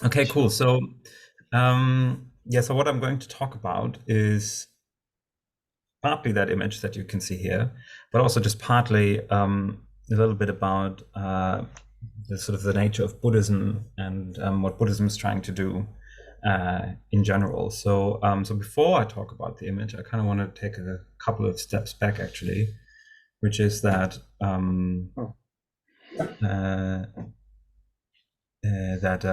Okay, cool. So, yeah, so what I'm going to talk about is partly that image that you can see here, but also just partly a little bit about the sort of the nature of Buddhism and what Buddhism is trying to do in general. So before I talk about the image, I kind of want to take a couple of steps back, actually, which is that uh, that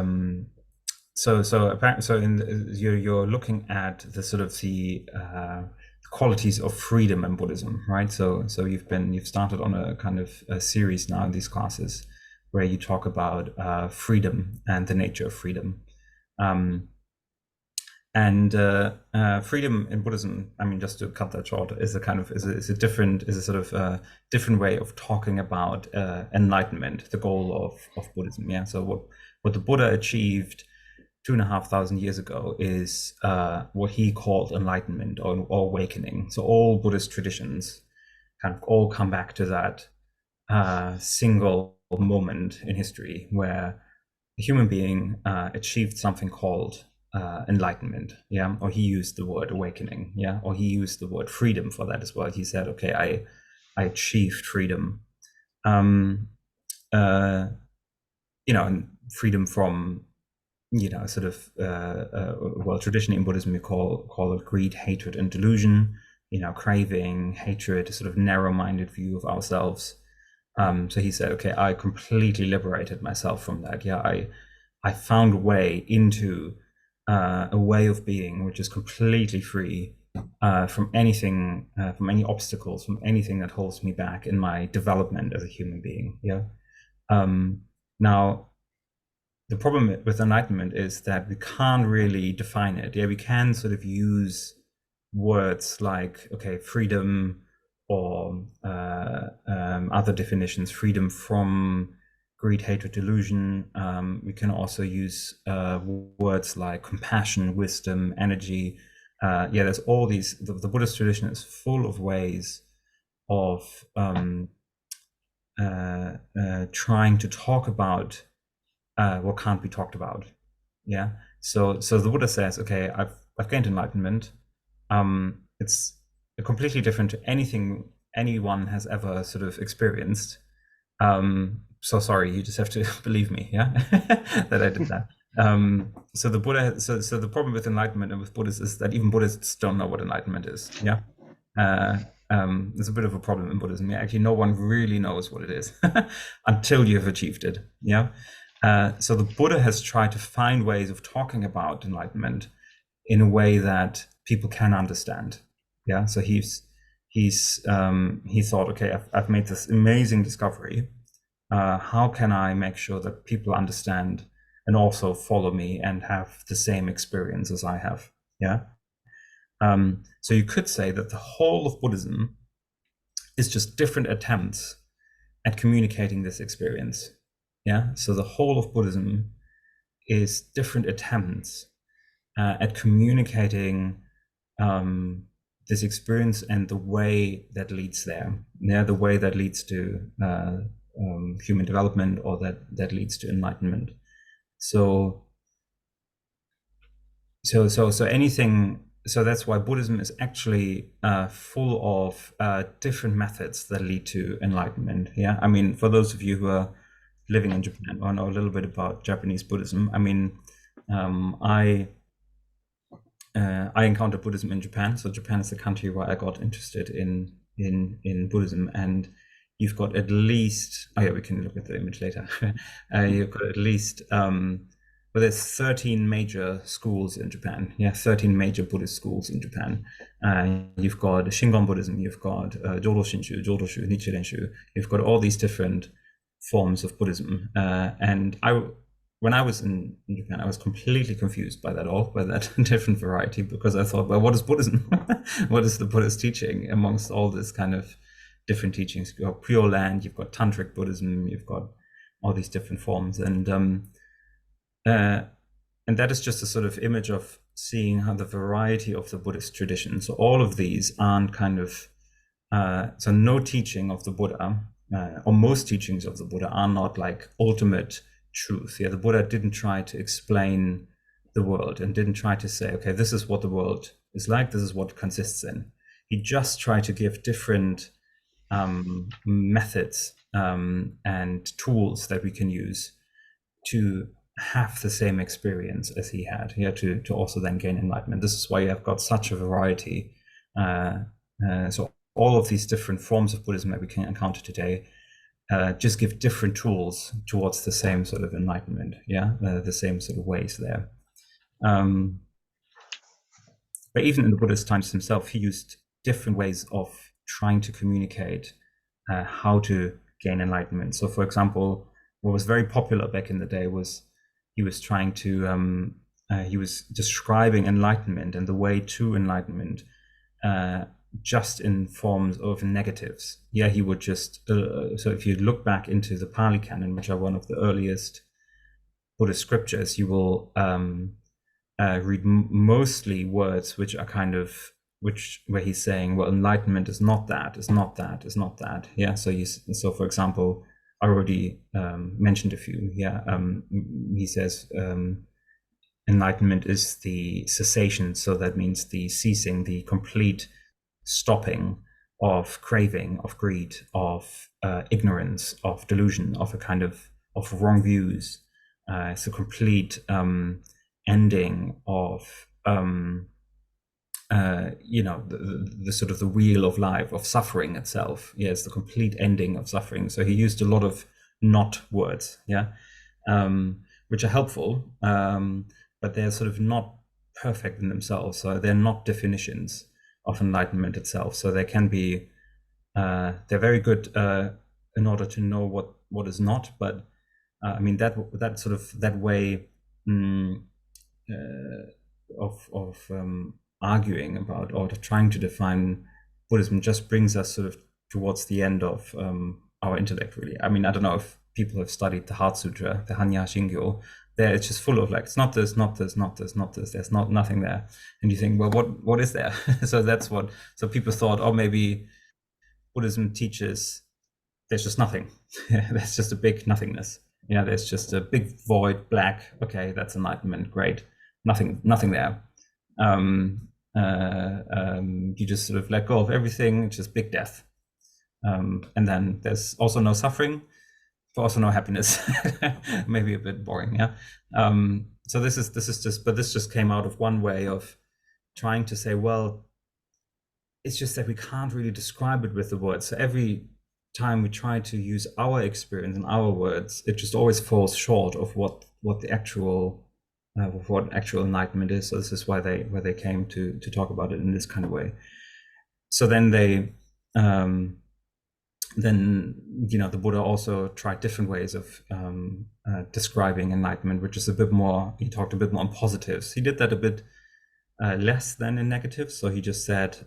you're looking at the sort of the qualities of freedom in Buddhism, right? So you've started on a kind of a series now in these classes where you talk about freedom and the nature of freedom. Um, and freedom in Buddhism, I mean, just to cut that short, is a kind of is a sort of different way of talking about enlightenment, the goal of Buddhism. Yeah. So what the Buddha achieved 2,500 years ago is what he called enlightenment or awakening. So all Buddhist traditions kind of all come back to that single moment in history where a human being achieved something called enlightenment, yeah, or he used the word awakening, yeah, or he used the word freedom for that as well. He said, okay, I achieved freedom, um, uh, and freedom from sort of well, traditionally in Buddhism we call it greed, hatred, and delusion. Craving, hatred, a sort of narrow-minded view of ourselves. So he said, okay, I completely liberated myself from that. Yeah, I found a way into a way of being which is completely free from anything, from any obstacles, from anything that holds me back in my development as a human being. Yeah. Now, the problem with enlightenment is that we can't really define it. Yeah, we can sort of use words like, okay, freedom or other definitions, freedom from greed, hatred, delusion. We can also use words like compassion, wisdom, energy. Yeah, there's all these, the Buddhist tradition is full of ways of trying to talk about what can't be talked about. Yeah. So the Buddha says, okay, I've gained enlightenment. It's completely different to anything anyone has ever sort of experienced. So sorry, you just have to believe me, yeah, that I did that. So the Buddha, so the problem with enlightenment and with Buddhists is that even Buddhists don't know what enlightenment is. Yeah. There's a bit of a problem in Buddhism. Yeah, actually, no one really knows what it is until you've achieved it. Yeah. So the Buddha has tried to find ways of talking about enlightenment in a way that people can understand. Yeah. So he thought, okay, I've made this amazing discovery. How can I make sure that people understand and also follow me and have the same experience as I have? Yeah. So you could say that the whole of Buddhism is just different attempts at communicating this experience. Yeah. So the whole of Buddhism is different attempts at communicating this experience and the way that leads there. Yeah, the way that leads to human development or that leads to enlightenment. So anything. So that's why Buddhism is actually full of different methods that lead to enlightenment. Yeah, I mean, for those of you who are living in Japan or know a little bit about Japanese Buddhism, I mean, I encountered Buddhism in Japan. So Japan is the country where I got interested in Buddhism, and you've got at least, oh yeah, we can look at the image later. You've got at least well, there's 13 major schools in Japan. Yeah, 13 major Buddhist schools in Japan. You've got Shingon Buddhism, you've got Jodo Shinshu, Jodoshu, Nichiren Shu. You've got all these different forms of Buddhism. And when I was in Japan, I was completely confused by that different variety, because I thought, well, what is Buddhism? What is the Buddhist teaching amongst all this kind of different teachings? You've got Pure Land, you've got Tantric Buddhism, you've got all these different forms. And that is just a sort of image of seeing how the variety of the Buddhist tradition. So all of these aren't kind of, so no teaching of the Buddha, or most teachings of the Buddha are not like ultimate truth. Yeah, the Buddha didn't try to explain the world and didn't try to say, okay, this is what the world is like, this is what it consists in. He just tried to give different methods and tools that we can use to have the same experience as he had, to also then gain enlightenment. This is why you have got such a variety. So all of these different forms of Buddhism that we can encounter today just give different tools towards the same sort of enlightenment, the same sort of ways there. But even in the Buddha's times himself, he used different ways of trying to communicate how to gain enlightenment. So, for example, what was very popular back in the day was he was trying to, he was describing enlightenment and the way to enlightenment just in forms of negatives. Yeah, he would just, so if you look back into the Pali Canon, which are one of the earliest Buddhist scriptures, you will read mostly words which are kind of, where he's saying, well, enlightenment is not that, is not that, is not that. Yeah, so for example, I already mentioned a few. Yeah, he says enlightenment is the cessation, so that means the ceasing, the complete stopping of craving, of greed, of ignorance, of delusion, of a kind of wrong views. It's a complete ending of the sort of the wheel of life, of suffering itself. Yeah, it's the complete ending of suffering. So he used a lot of not words, which are helpful, but they're sort of not perfect in themselves. So they're not definitions of enlightenment itself. So they can be, they're very good in order to know what is not. But I mean that sort of that way of arguing about or trying to define Buddhism just brings us sort of towards the end of our intellect, really. I mean, I don't know if people have studied the Heart Sutra, the Hanya Shingyo. There, it's just full of like, it's not this, not this, not this, not this. There's nothing there, and you think, well, what is there? So people thought, oh, maybe Buddhism teaches there's just nothing. There's just a big nothingness. Yeah, there's just a big void, black. Okay, that's enlightenment. Great. Nothing there. You just sort of let go of everything. It's just big death. And then there's also no suffering, but also no happiness. Maybe a bit boring, yeah. So this just came out of one way of trying to say, well, it's just that we can't really describe it with the words. So every time we try to use our experience and our words, it just always falls short of what the actual what actual enlightenment is. So this is why they came to talk about it in this kind of way. So then they the Buddha also tried different ways of describing enlightenment, which is a bit more, he talked a bit more on positives. He did that a bit less than in negatives. So he just said,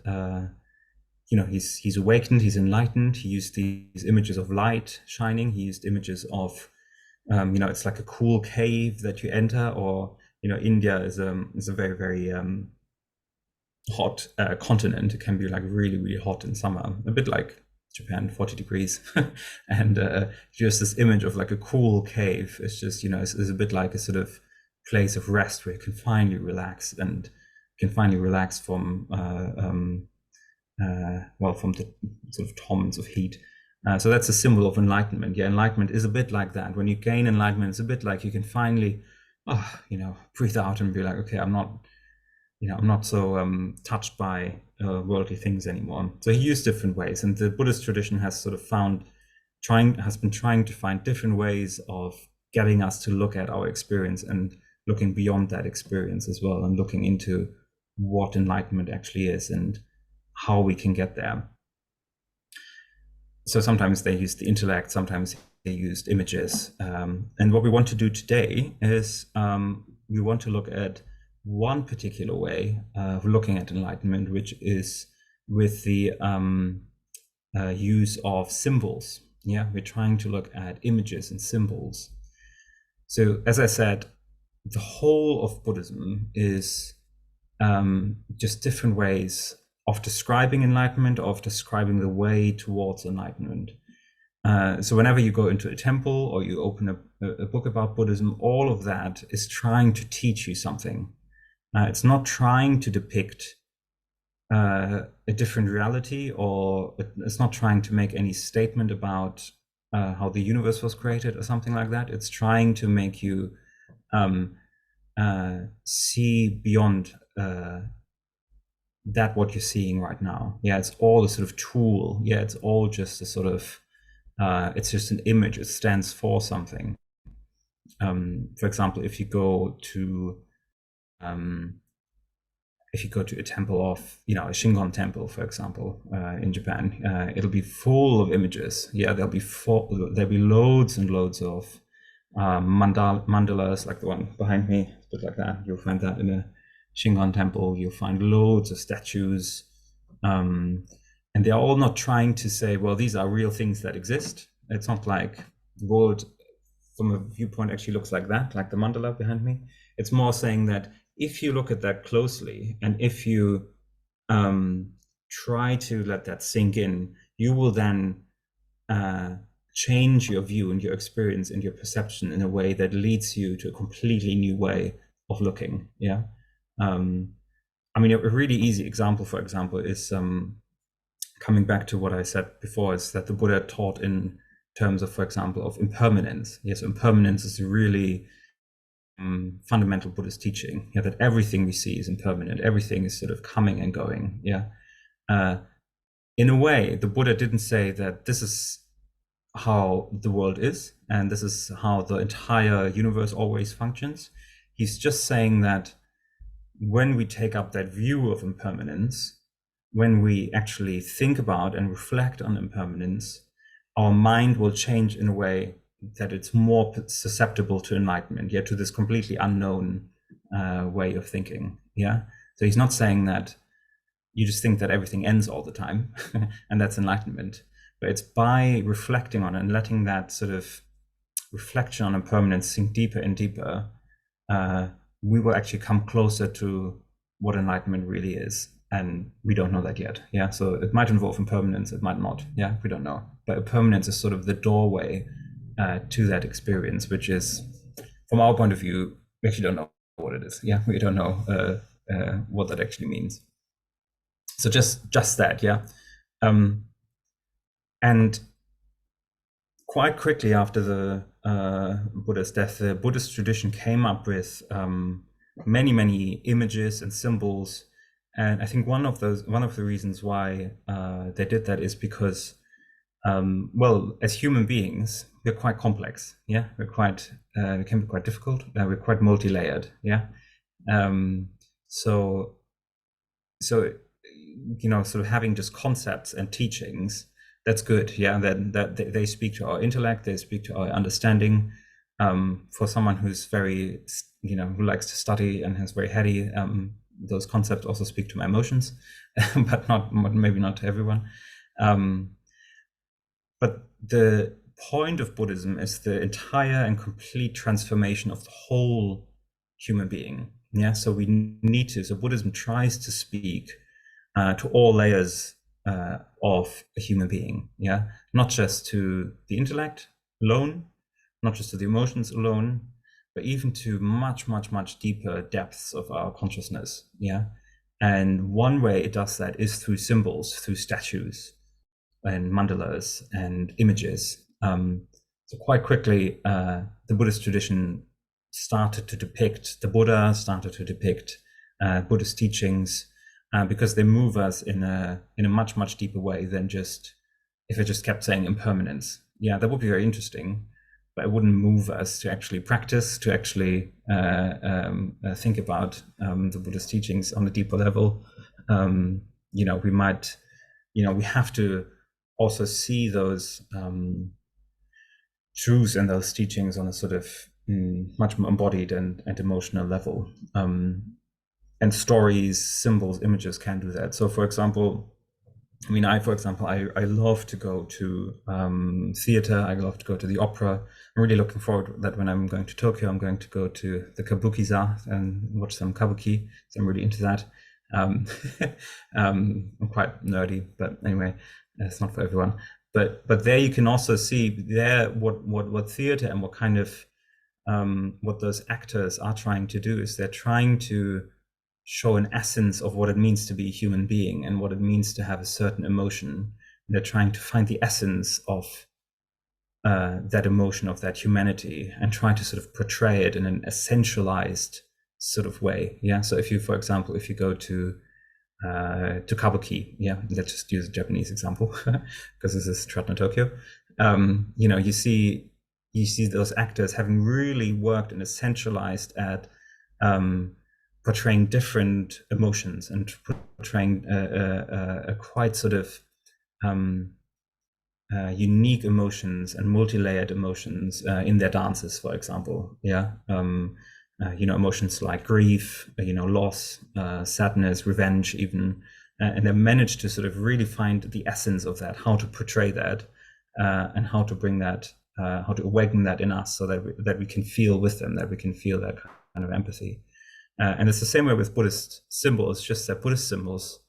he's awakened, he's enlightened. He used these images of light shining. He used images of, it's like a cool cave that you enter, or, India is a very, very hot continent. It can be like really, really hot in summer, a bit like Japan, 40 degrees. And just this image of like a cool cave. It's just, it's a bit like a sort of place of rest where you can finally relax and from from the sort of torments of heat. So that's a symbol of enlightenment. Yeah, enlightenment is a bit like that. When you gain enlightenment, it's a bit like you can finally, breathe out and be like, okay, I'm not so touched by worldly things anymore. So he used different ways, and the Buddhist tradition has sort of been trying to find different ways of getting us to look at our experience and looking beyond that experience as well, and looking into what enlightenment actually is and how we can get there. So sometimes they use the intellect, sometimes they used images. And what we want to do today is we want to look at one particular way of looking at enlightenment, which is with the use of symbols. Yeah, we're trying to look at images and symbols. So as I said, the whole of Buddhism is just different ways of describing enlightenment, of describing the way towards enlightenment. So whenever you go into a temple or you open a book about Buddhism, all of that is trying to teach you something. It's not trying to depict a different reality, or it's not trying to make any statement about how the universe was created or something like that. It's trying to make you see beyond that what you're seeing right now. Yeah, it's all a sort of tool. Yeah, it's all just a sort of it's just an image. It stands for something. For example, if you go to a temple of, a Shingon temple, for example, in Japan, it'll be full of images. Yeah, there'll be loads and loads of mandalas, like the one behind me, just like that. You'll find that in a Shingon temple. You'll find loads of statues, and they're all not trying to say, well, these are real things that exist. It's not like the world from a viewpoint actually looks like that, like the mandala behind me. It's more saying that if you look at that closely and if you try to let that sink in, you will then change your view and your experience and your perception in a way that leads you to a completely new way of looking. Yeah. I mean, a really easy example, for example, is coming back to what I said before, is that the Buddha taught in terms of, for example, of impermanence. Yes, impermanence is a really fundamental Buddhist teaching. Yeah, that everything we see is impermanent. Everything is sort of coming and going. Yeah. In a way, the Buddha didn't say that this is how the world is and this is how the entire universe always functions. He's just saying that when we take up that view of impermanence, when we actually think about and reflect on impermanence, our mind will change in a way that it's more susceptible to enlightenment, yeah, to this completely unknown way of thinking. Yeah. So he's not saying that you just think that everything ends all the time and that's enlightenment, but it's by reflecting on it and letting that sort of reflection on impermanence sink deeper and deeper, we will actually come closer to what enlightenment really is. And we don't know that yet. Yeah. So it might involve impermanence, it might not. Yeah, we don't know. But impermanence is sort of the doorway to that experience, which is, from our point of view, we actually don't know what it is. Yeah, we don't know what that actually means. So just that, yeah. And quite quickly after the Buddha's death, the Buddhist tradition came up with many images and symbols. And I think one of the reasons why they did that is because, well, as human beings, we're quite complex. Yeah, we can be quite difficult. We're quite multi-layered. Yeah, so sort of having just concepts and teachings, that's good. Yeah, that they speak to our intellect, they speak to our understanding. For someone who's very, who likes to study and has very heady, those concepts also speak to my emotions, but maybe not to everyone. But the point of Buddhism is the entire and complete transformation of the whole human being. Yeah, so Buddhism tries to speak to all layers of a human being. Yeah, not just to the intellect alone, not just to the emotions alone, but even to much deeper depths of our consciousness. Yeah. And one way it does that is through symbols, through statues and mandalas and images. So quite quickly, the Buddhist tradition started to depict the Buddha, started to depict Buddhist teachings, because they move us in a much deeper way than just if it just kept saying impermanence. Yeah, that would be very interesting, but it wouldn't move us to actually practice, to actually think about the Buddhist teachings on a deeper level. We might, we have to also see those truths and those teachings on a sort of much more embodied and emotional level. And stories, symbols, images can do that. So, for example, I love to go to theater. I love to go to the opera. I'm really looking forward that when I'm going to Tokyo, I'm going to go to the Kabuki-za and watch some Kabuki. So I'm really into that. I'm quite nerdy, but anyway, it's not for everyone. but there you can also see there what theater and what kind of what those actors are trying to do is they're trying to show an essence of what it means to be a human being and what it means to have a certain emotion. They're trying to find the essence of that emotion, of that humanity, and try to sort of portray it in an essentialized sort of way. Yeah. So if you, for example, if you go to kabuki, yeah, let's just use a Japanese example because this is Triratna Tokyo. You know, you see those actors having really worked and essentialized at portraying different emotions and portraying a quite sort of unique emotions and multi-layered emotions in their dances, for example. Yeah. You know, emotions like grief, you know, loss, sadness, revenge, even, and they managed to sort of really find the essence of that, how to portray that, and how to bring that, how to awaken that in us, so that we can feel with them, that we can feel that kind of empathy. And it's the same way with Buddhist symbols, just that Buddhist symbols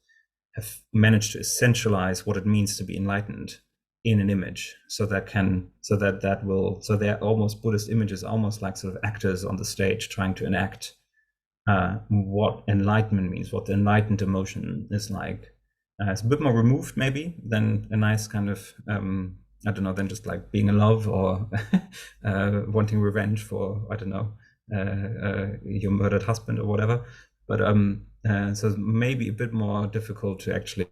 have managed to essentialize what it means to be enlightened in an image, so they're almost, Buddhist images are almost like sort of actors on the stage trying to enact what enlightenment means, what the enlightened emotion is like. It's a bit more removed maybe than a nice kind of I don't know, than just like being in love or wanting revenge for, I don't know, your murdered husband or whatever. But so maybe a bit more difficult to actually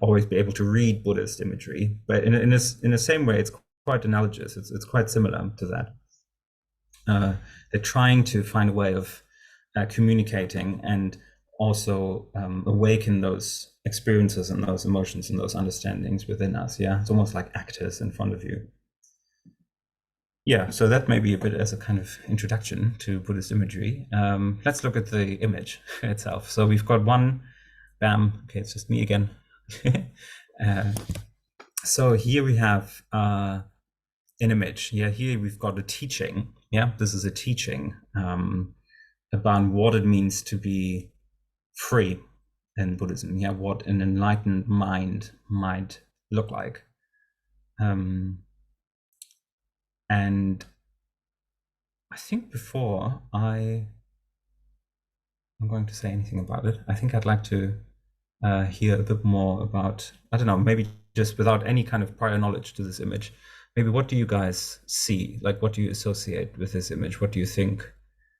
always be able to read Buddhist imagery, but in the same way, it's quite analogous. It's quite similar to that. They're trying to find a way of communicating and also awaken those experiences and those emotions and those understandings within us. Yeah, it's almost like actors in front of you. Yeah, so that may be a bit as a kind of introduction to Buddhist imagery. Let's look at the image itself. So we've got one, bam, okay, it's just me again. So here we have an image. Yeah, here we've got a teaching. Yeah, this is a teaching about what it means to be free in Buddhism. Yeah, what an enlightened mind might look like. And I think before I'm going to say anything about it, I think I'd like to hear a bit more about, I don't know, maybe just without any kind of prior knowledge to this image, maybe what do you guys see? Like, what do you associate with this image? What do you think?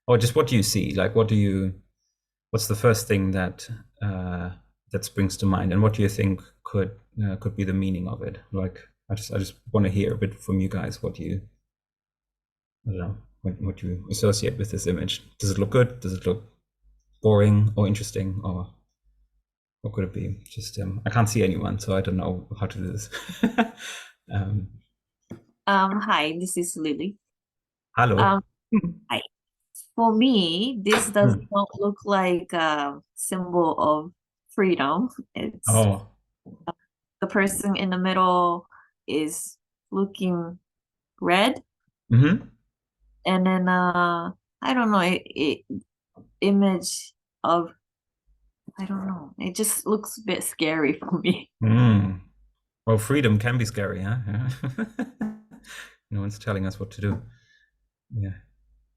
Or just what do you see? Like, what's the first thing that that springs to mind? And what do you think could be the meaning of it? Like, I just want to hear a bit from you guys. What do you, I don't know, what do you associate with this image? Does it look good? Does it look boring or interesting, or what could it be? Just I can't see anyone, so I don't know how to do this. um, Hi, this is Lily. Hello. Um, Hi. For me, this does Hmm. not look like a symbol of freedom. It's Oh. the person in the middle is looking red, Mm-hmm. and then I don't know, image of I don't know. It just looks a bit scary for me. Mm. Well, freedom can be scary, huh? Yeah. No one's telling us what to do. Yeah.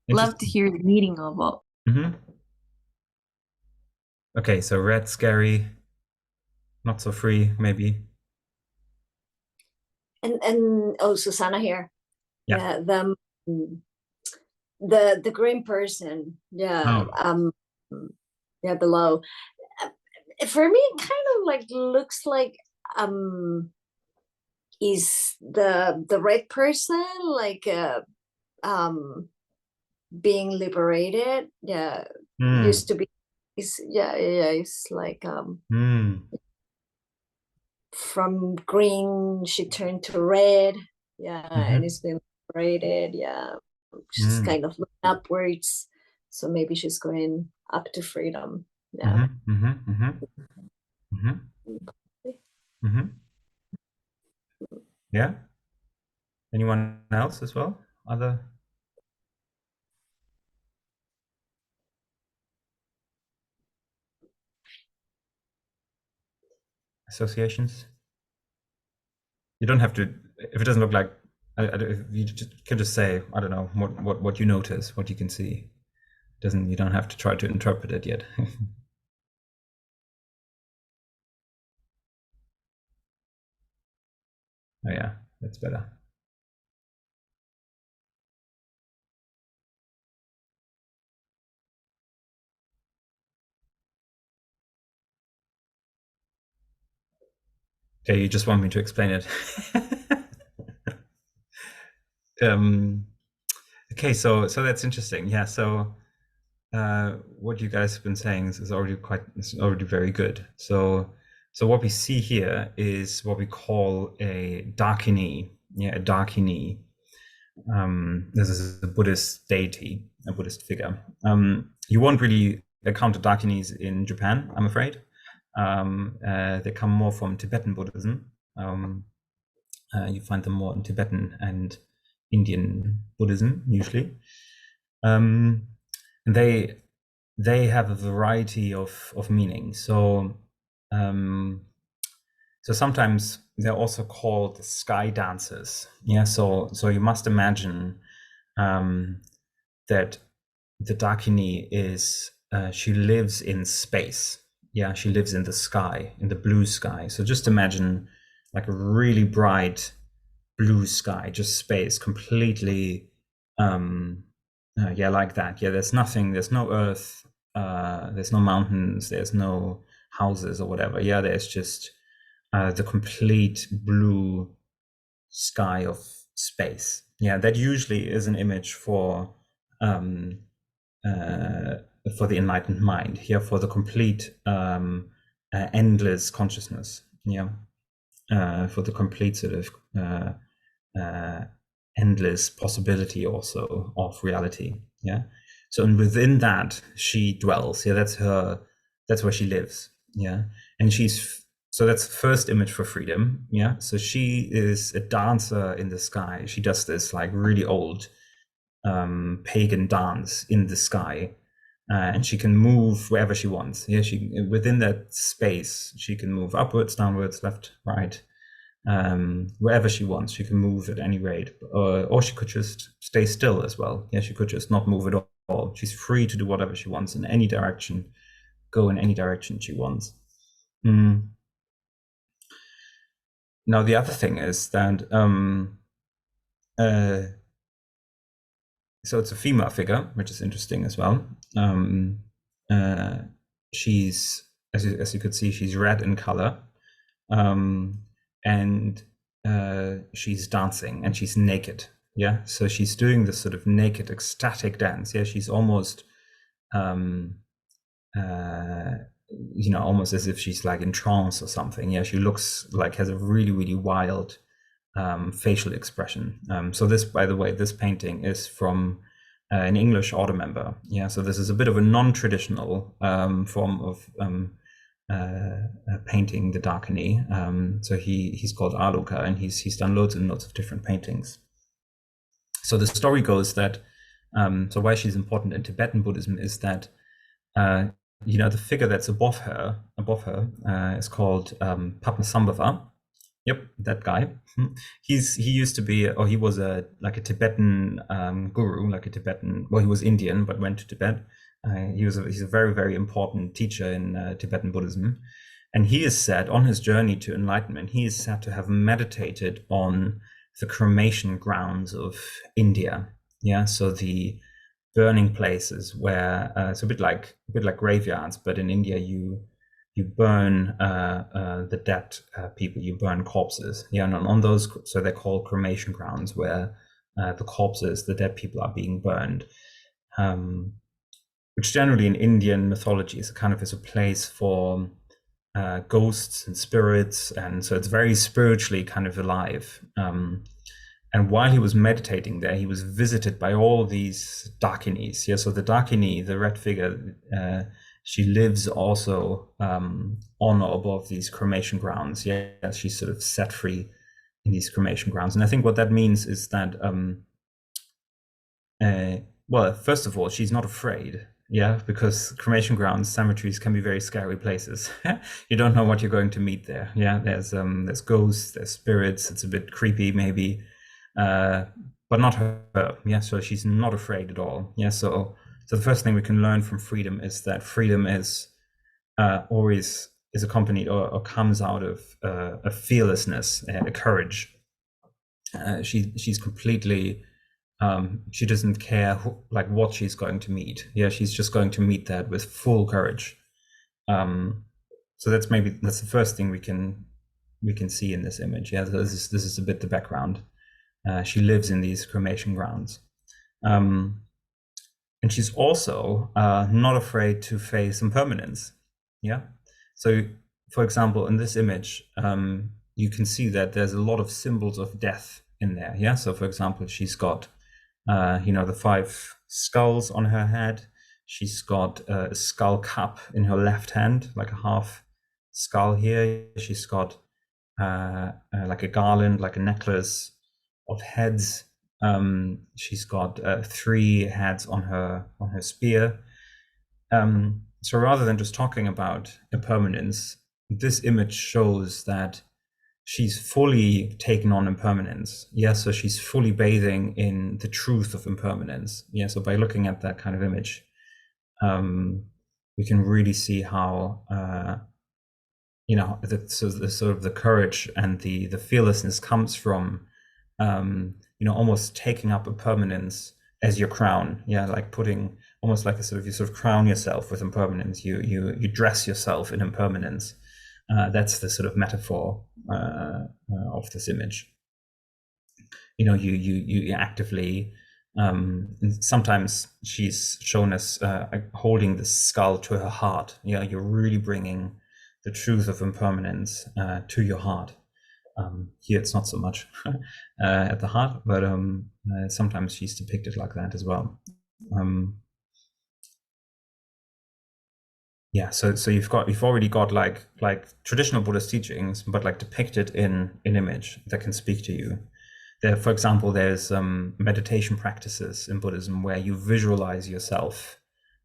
Love to Interesting. hear the meaning of it. Mm-hmm. Okay, so red, scary, not so free, maybe. And oh, Susanna here. Yeah. Yeah, the green person. Yeah, Oh. yeah, below. For me, it kind of like looks like is the red person like being liberated. Yeah, Hmm. used to be. Is yeah. It's like Hmm. from green she turned to red. Yeah, and Mm-hmm. it's been liberated. Yeah, she's Hmm. kind of looking upwards, so maybe she's going up to freedom. Yeah. Mm-hmm. Mm-hmm. Mm-hmm. Mm-hmm. Mm-hmm. Yeah. Anyone else as well? Other associations? you don't have to, if it doesn't look like, you can just say, I don't know, what you notice, what you can see. You don't have to try to interpret it yet. Oh yeah, that's better. Okay, you just want me to explain it. Okay, so that's interesting. Yeah, so what you guys have been saying is already very good. So what we see here is what we call a Dakini. Yeah, a Dakini. This is a Buddhist deity, a Buddhist figure. You won't really encounter Dakinis in Japan, I'm afraid. They come more from Tibetan Buddhism. You find them more in Tibetan and Indian Buddhism usually. And they have a variety of meanings. So sometimes they're also called sky dancers. Yeah. So you must imagine that the Dakini is she lives in space. Yeah, she lives in the sky, in the blue sky. So just imagine like a really bright blue sky, just space, completely like that. Yeah, there's nothing, there's no earth, there's no mountains, there's no houses or whatever. Yeah, there's just the complete blue sky of space. Yeah, that usually is an image for the enlightened mind. Here, for the complete endless consciousness. Yeah, for the complete sort of endless possibility also of reality. Yeah. So, and within that she dwells. Yeah, that's where she lives. Yeah. And so that's the first image for freedom. Yeah. So she is a dancer in the sky. She does this like really old pagan dance in the sky. And she can move wherever she wants. Yeah, within that space, she can move upwards, downwards, left, right, wherever she wants. She can move at any rate, or she could just stay still as well. Yeah, she could just not move at all. She's free to do whatever she wants in any direction, go in any direction she wants. Now the other thing is that so it's a female figure, which is interesting as well. She's, as you could see, she's red in color, and she's dancing and she's naked. Yeah, so she's doing this sort of naked, ecstatic dance. Yeah, she's almost, almost as if she's like in trance or something. Yeah, she looks like has a really, really wild facial expression. So this, by the way, this painting is from an English author member. Yeah, so this is a bit of a non-traditional form of painting the Dakini. So he's called Aluka, and he's done loads and loads of different paintings. So the story goes that so why she's important in Tibetan Buddhism is that the figure that's above her is called Padmasambhava. Yep, that guy. He used to be, or he was like a Tibetan guru, like a Tibetan. Well, he was Indian, but went to Tibet. He's a very, very important teacher in Tibetan Buddhism, and he is said on his journey to enlightenment, he is said to have meditated on the cremation grounds of India. Yeah, so the burning places where it's a bit like graveyards, but in India you burn the dead people, you burn corpses. Yeah, and on those, so they're called cremation grounds, where the corpses, the dead people, are being burned. Which generally in Indian mythology is a place for ghosts and spirits, and so it's very spiritually kind of alive. And while he was meditating there, he was visited by all these Dakinis. Yeah, so the Dakini, the red figure, she lives also on or above these cremation grounds. Yeah, she's sort of set free in these cremation grounds. And I think what that means is that, well, first of all, she's not afraid. Yeah, because cremation grounds, cemeteries can be very scary places. You don't know what you're going to meet there. Yeah, there's ghosts, there's spirits. It's a bit creepy maybe, but not her. Yeah, so she's not afraid at all. Yeah, so the first thing we can learn from freedom is that freedom is always is accompanied or comes out of a fearlessness, a courage. She's completely. She doesn't care like what she's going to meet. Yeah, she's just going to meet that with full courage. So that's the first thing we can see in this image. Yeah, so this is a bit the background. She lives in these cremation grounds, and she's also not afraid to face impermanence. Yeah, so for example, in this image, you can see that there's a lot of symbols of death in there. Yeah, so for example, she's got the 5 skulls on her head. She's got a skull cap in her left hand, like a half skull here. She's got like a garland, like a necklace of heads. She's got 3 heads on her spear. So rather than just talking about impermanence, this image shows that she's fully taken on impermanence. Yeah, so she's fully bathing in the truth of impermanence. Yeah, so by looking at that kind of image, we can really see how the sort of the courage and the fearlessness comes from almost taking up impermanence as your crown. Yeah, like putting almost like you sort of crown yourself with impermanence. You dress yourself in impermanence. That's the sort of metaphor of this image. You actively. Sometimes she's shown as holding the skull to her heart. Yeah, you're really bringing the truth of impermanence to your heart. Here it's not so much at the heart, but sometimes she's depicted like that as well. Yeah, so you've already got like traditional Buddhist teachings, but like depicted in an image that can speak to you. There, for example, there's meditation practices in Buddhism where you visualize yourself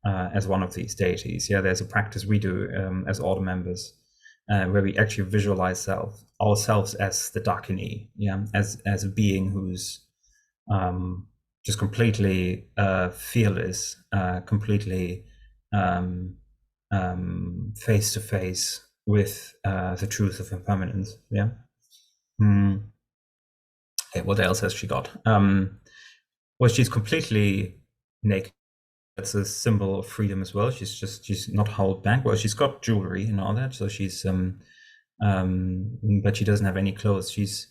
as one of these deities. Yeah, there's a practice we do as order members where we actually visualize ourselves as the Dakini. Yeah, as a being who's just completely fearless, completely face to face with the truth of impermanence. Yeah. Okay, what else has she got? Well, she's completely naked. That's a symbol of freedom as well. She's not held back. Well, she's got jewelry and all that, so she's but she doesn't have any clothes. She's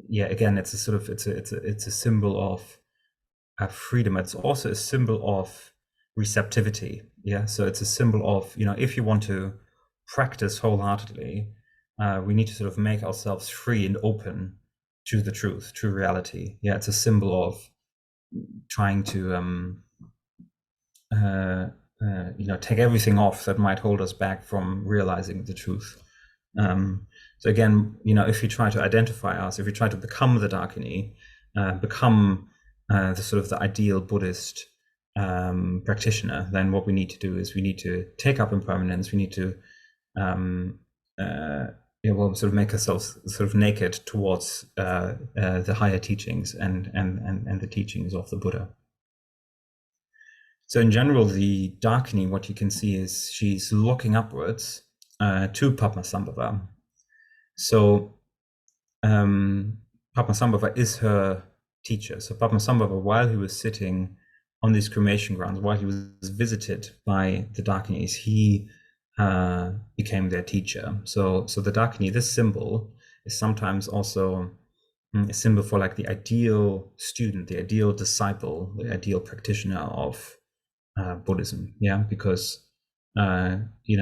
yeah, again, it's a sort of it's a symbol of freedom. It's also a symbol of receptivity. Yeah, so it's a symbol of, if you want to practice wholeheartedly, we need to sort of make ourselves free and open to the truth, to reality. Yeah, it's a symbol of trying to take everything off that might hold us back from realizing the truth. So again, if you try to identify us, if you try to become the Dakini, become the sort of the ideal Buddhist practitioner, then what we need to do is we need to take up impermanence. We need to sort of make ourselves sort of naked towards the higher teachings and the teachings of the Buddha. So in general, the Dakini, what you can see is she's looking upwards to Padmasambhava. So Padmasambhava is her teacher. So Padmasambhava, while he was sitting on these cremation grounds, while he was visited by the Dakinis, he became their teacher. So the Dakini, this symbol, is sometimes also a symbol for like the ideal student, the ideal disciple, the ideal practitioner of Buddhism. Yeah, because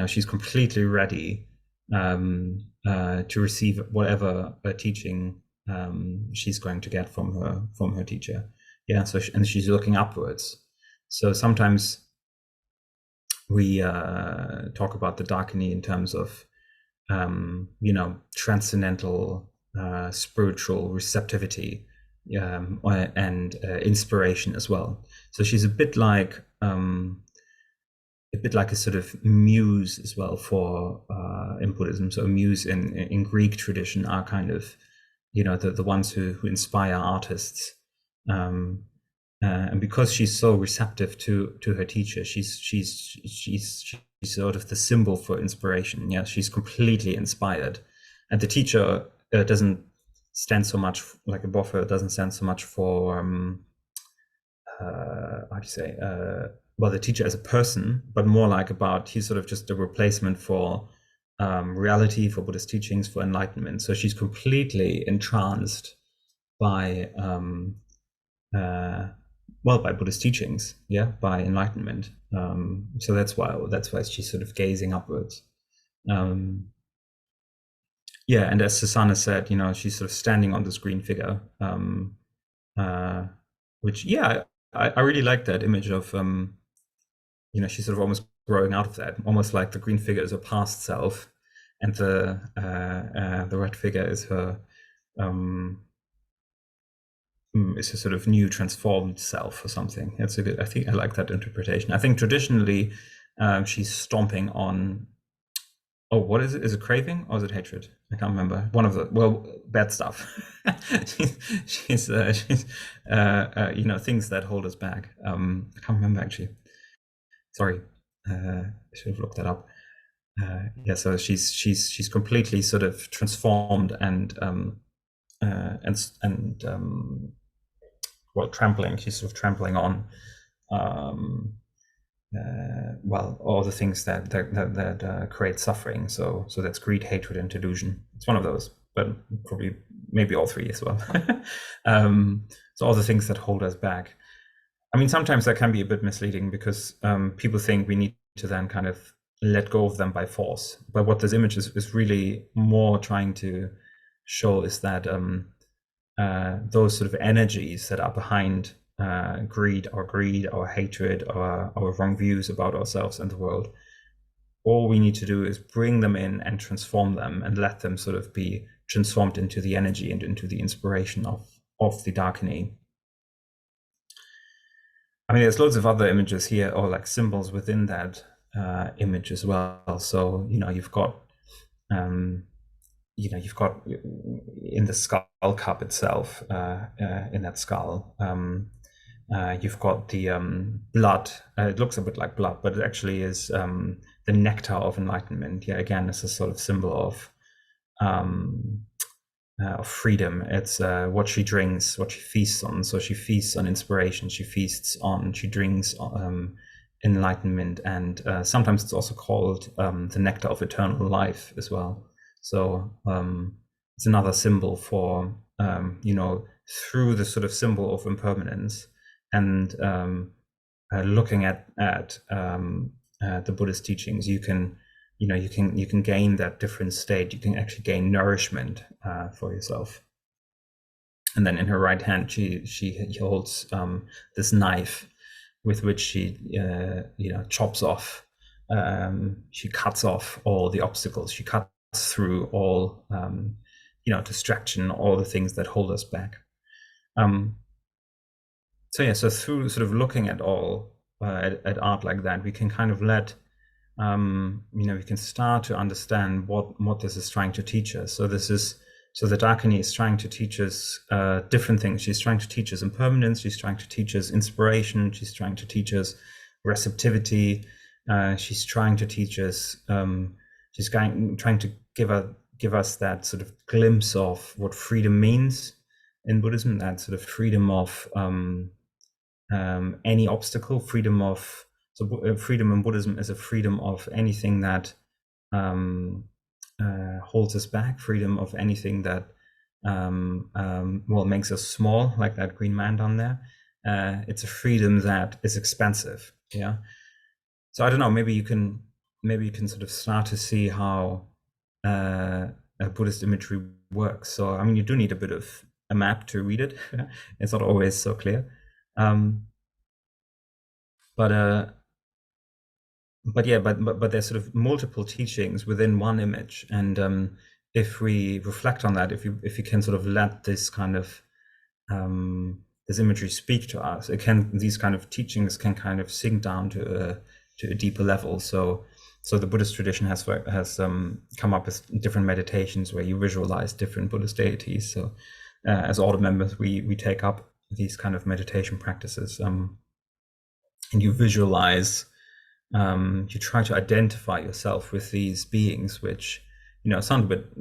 she's completely ready to receive whatever teaching she's going to get from her teacher. Yeah, and she's looking upwards. So sometimes we talk about the Dakini in terms of transcendental spiritual receptivity. and inspiration as well. So she's a bit like a sort of muse as well for in Buddhism. So a muse in Greek tradition are kind of, you know, the ones who inspire artists. And because she's so receptive to her teacher, she's sort of the symbol for inspiration. Yeah, she's completely inspired, and the teacher doesn't stand so much like above her. Doesn't stand so much for how do you say? Well, the teacher as a person, but more like about he's sort of just a replacement for reality, for Buddhist teachings, for enlightenment. So she's completely entranced by by Buddhist teachings, yeah, by enlightenment. So that's why she's sort of gazing upwards. Yeah, and as Susanna said, you know, she's sort of standing on this green figure, which, yeah, I really like that image of, you know, she's sort of almost growing out of that, almost like the green figure is her past self, and the red figure is her is a sort of new transformed self or something. That's a good. I think I like that interpretation. I think traditionally, she's stomping on. Oh, what is it? Is it craving or is it hatred? I can't remember. One of the bad stuff. she's you know, things that hold us back. I can't remember actually. Sorry, I should have looked that up. Yeah, so she's completely sort of transformed and well, trampling. She's sort of trampling on well, all the things that create suffering. So that's greed, hatred, and delusion. It's one of those, but probably maybe all three as well. So all the things that hold us back. I mean, sometimes that can be a bit misleading because people think we need to then kind of let go of them by force. But what this image is really more trying to show is that those sort of energies that are behind greed or hatred or our wrong views about ourselves and the world, all we need to do is bring them in and transform them and let them sort of be transformed into the energy and into the inspiration of the Dakini. I mean, there's loads of other images here, or like symbols within that image as well. So, you know, you've got in the skull cup itself, in that skull, you've got the blood. It looks a bit like blood, but it actually is the nectar of enlightenment. Yeah, again, it's a sort of symbol of freedom. It's what she drinks, what she feasts on. So she feasts on inspiration. She drinks enlightenment, and sometimes it's also called the nectar of eternal life as well. So it's another symbol for you know, through the sort of symbol of impermanence and looking at the Buddhist teachings, you can gain that different state. You can actually gain nourishment for yourself. And then in her right hand, she holds this knife with which she chops off. She cuts off all the obstacles. She cuts through all distraction, all the things that hold us back. So through sort of looking at all at art like that, we can kind of let we can start to understand what this is trying to teach us. So the Dakini is trying to teach us different things. She's trying to teach us impermanence. She's trying to teach us inspiration. She's trying to teach us receptivity. She's trying to teach us. She's trying to give us that sort of glimpse of what freedom means in Buddhism. That sort of freedom of any obstacle. Freedom in Buddhism is a freedom of anything that holds us back, freedom of anything that makes us small, like that green man down there. It's a freedom that is expansive. Yeah. So I don't know, maybe you can sort of start to see how a Buddhist imagery works. So I mean, you do need a bit of a map to read it. It's not always so clear. But there's sort of multiple teachings within one image, and if we reflect on that, if you can sort of let this kind of this imagery speak to us. These kind of teachings can kind of sink down to a deeper level. So the Buddhist tradition has come up with different meditations where you visualize different Buddhist deities. So as order members, we take up these kind of meditation practices, and you visualize, you try to identify yourself with these beings, which sound a bit,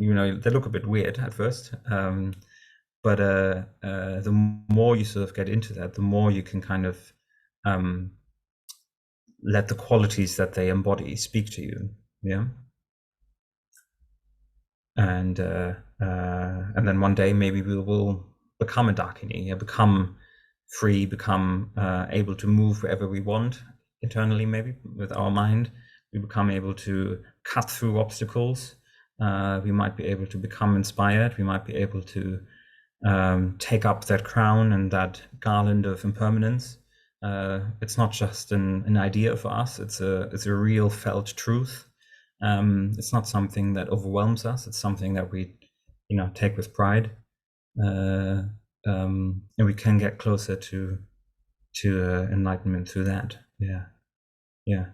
they look a bit weird at first, but the more you sort of get into that, the more you can kind of let the qualities that they embody speak to you. Yeah. And then one day maybe we will become a Dakini, become free, become able to move wherever we want internally, maybe with our mind. We become able to cut through obstacles. We might be able to become inspired. We might be able to take up that crown and that garland of impermanence. It's not just an idea for us. It's a real felt truth. It's not something that overwhelms us. It's something that we, take with pride, and we can get closer to enlightenment through that. Yeah.